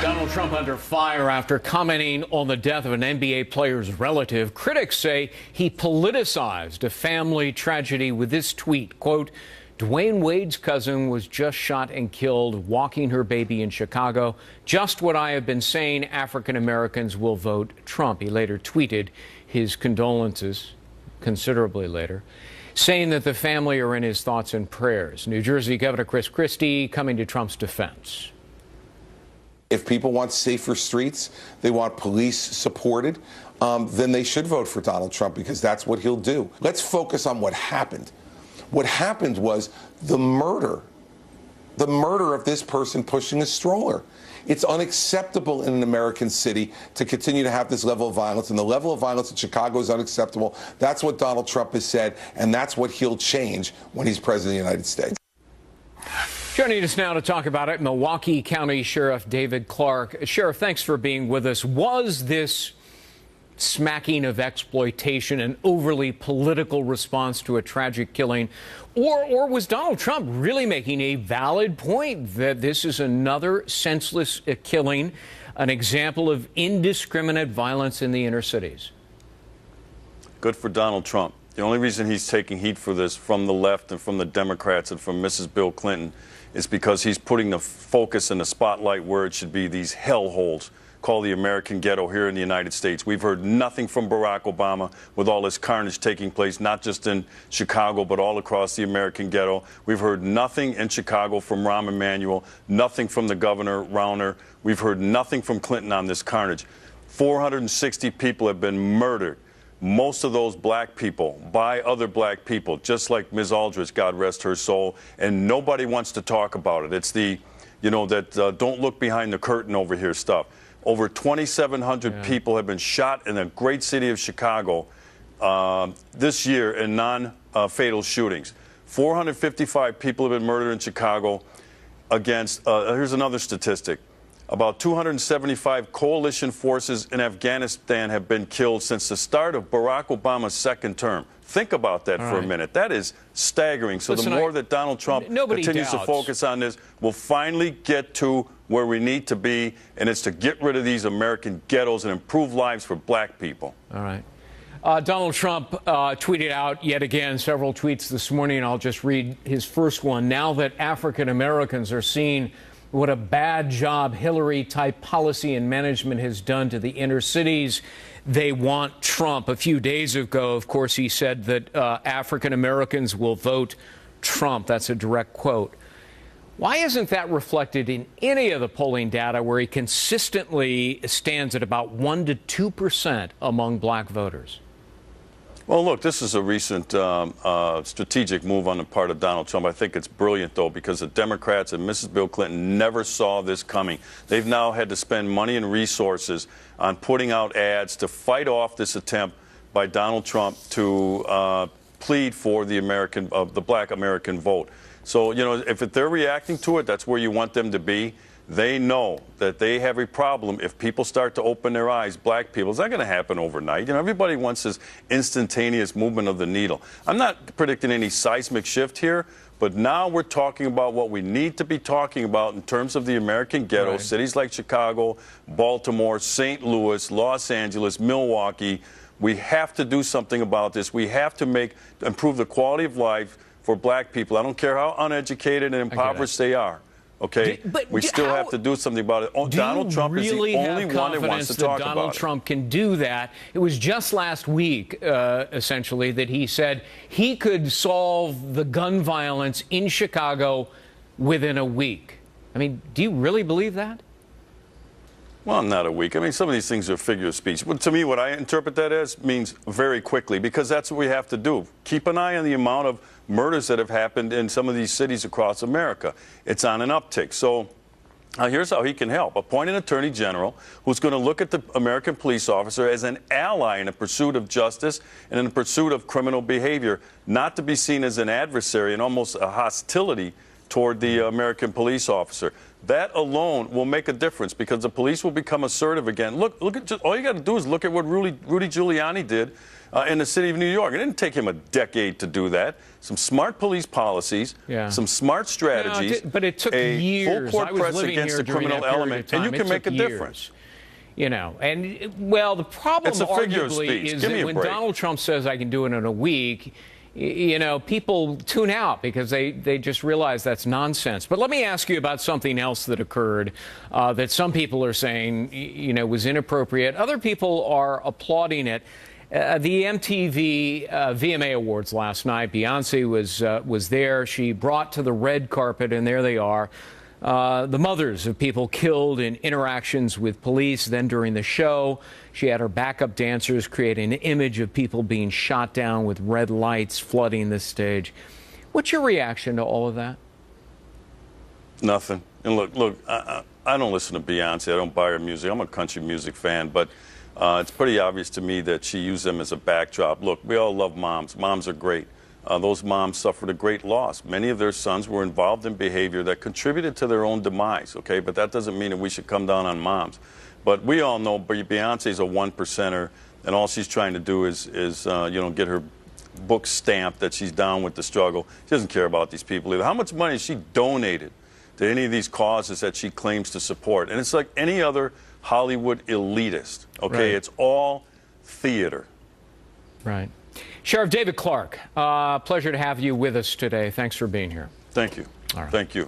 Donald Trump under fire after commenting on the death of an NBA player's relative. Critics say he politicized a family tragedy with this tweet, quote, Dwayne Wade's cousin was just shot and killed walking her baby in Chicago. Just what I have been saying, African Americans will vote Trump. He later tweeted his condolences, considerably later, saying that the family are in his thoughts and prayers. New Jersey Governor Chris Christie coming to Trump's defense. If people want safer streets, they want police supported, then they should vote for Donald Trump because that's what he'll do. Let's focus on what happened. What happened was the murder of this person pushing a stroller. It's unacceptable in an American city to continue to have this level of violence, and the level of violence in Chicago is unacceptable. That's what Donald Trump has said, and that's what he'll change when he's president of the United States. Joining us now to talk about it, Milwaukee County Sheriff David Clark. Sheriff, thanks for being with us. Was this smacking of exploitation an overly political response to a tragic killing, or was Donald Trump really making a valid point that this is another senseless killing, an example of indiscriminate violence in the inner cities? Good for Donald Trump. The only reason he's taking heat for this from the left and from the Democrats and from Mrs. Bill Clinton is because he's putting the focus and the spotlight where it should be, these hellholes called the American ghetto here in the United States. We've heard nothing from Barack Obama with all this carnage taking place, not just in Chicago, but all across the American ghetto. We've heard nothing in Chicago from Rahm Emanuel, nothing from the governor, Rauner. We've heard nothing from Clinton on this carnage. 460 people have been murdered. Most of those black people by other black people, just like Ms. Aldridge, God rest her soul, and nobody wants to talk about it. It's the, don't look behind the curtain over here stuff. Over 2,700 people have been shot in the great city of Chicago this year in non-fatal shootings. 455 people have been murdered in Chicago against, here's another statistic. About 275 coalition forces in Afghanistan have been killed since the start of Barack Obama's second term. Think about that for a minute. That is staggering. So the more that Donald Trump continues to focus on this, we'll finally get to where we need to be, and it's to get rid of these American ghettos and improve lives for black people. All right. Donald Trump tweeted out yet again several tweets this morning. I'll just read his first one. Now that African Americans are seeing what a bad job Hillary-type policy and management has done to the inner cities, they want Trump. A few days ago, of course, he said that African Americans will vote Trump. That's a direct quote. Why isn't that reflected in any of the polling data where he consistently stands at about 1% to 2% among black voters? Well, look, this is a recent strategic move on the part of Donald Trump. I think it's brilliant, though, because the Democrats and Mrs. Bill Clinton never saw this coming. They've now had to spend money and resources on putting out ads to fight off this attempt by Donald Trump to plead for the black American vote. So, if they're reacting to it, that's where you want them to be. They know that they have a problem if people start to open their eyes, black people. It's not going to happen overnight. Everybody wants this instantaneous movement of the needle. I'm not predicting any seismic shift here, but now we're talking about what we need to be talking about in terms of the American ghetto, cities like Chicago, Baltimore, St. Louis, Los Angeles, Milwaukee. We have to do something about this. We have to improve the quality of life for black people. I don't care how uneducated and impoverished they are. Okay, we still have to do something about it. Donald Trump is the only one that wants to talk about it. Donald Trump can do that. It was just last week, essentially, that he said he could solve the gun violence in Chicago within a week. I mean, do you really believe that? Well, not a week. I mean, some of these things are figure of speech. But to me, what I interpret that as means very quickly, because that's what we have to do. Keep an eye on the amount of murders that have happened in some of these cities across America. It's on an uptick. So here's how he can help. Appoint an attorney general who's going to look at the American police officer as an ally in the pursuit of justice and in the pursuit of criminal behavior, not to be seen as an adversary and almost a hostility toward the American police officer. That alone will make a difference because the police will become assertive again. Look at all you got to do is look at what Rudy Giuliani did in the city of New York. It didn't take him a decade to do that. Some smart police policies, some smart strategies, but it took years. full court press against the criminal element, and you can make a difference. You know, and well, the problem arguably is that when Donald Trump says I can do it in a week, you know, people tune out because they just realize that's nonsense. But let me ask you about something else that occurred that some people are saying, you know, was inappropriate. Other people are applauding it. The MTV VMA Awards last night, Beyonce was there. She brought to the red carpet, and there they are, the mothers of people killed in interactions with police. Then during the show, she had her backup dancers create an image of people being shot down with red lights flooding the stage. What's your reaction to all of that? Nothing. And look, I don't listen to Beyonce. I don't buy her music. I'm a country music fan, but it's pretty obvious to me that she used them as a backdrop. Look, we all love moms. Moms are great. Those moms suffered a great loss. Many of their sons were involved in behavior that contributed to their own demise, okay? But that doesn't mean that we should come down on moms. But we all know Beyonce's a one-percenter, and all she's trying to do is you know, get her book stamped that she's down with the struggle. She doesn't care about these people either. How much money has she donated to any of these causes that she claims to support? And it's like any other Hollywood elitist, okay? Right. It's all theater. Right. Sheriff David Clark, pleasure to have you with us today. Thanks for being here. Thank you. All right. Thank you.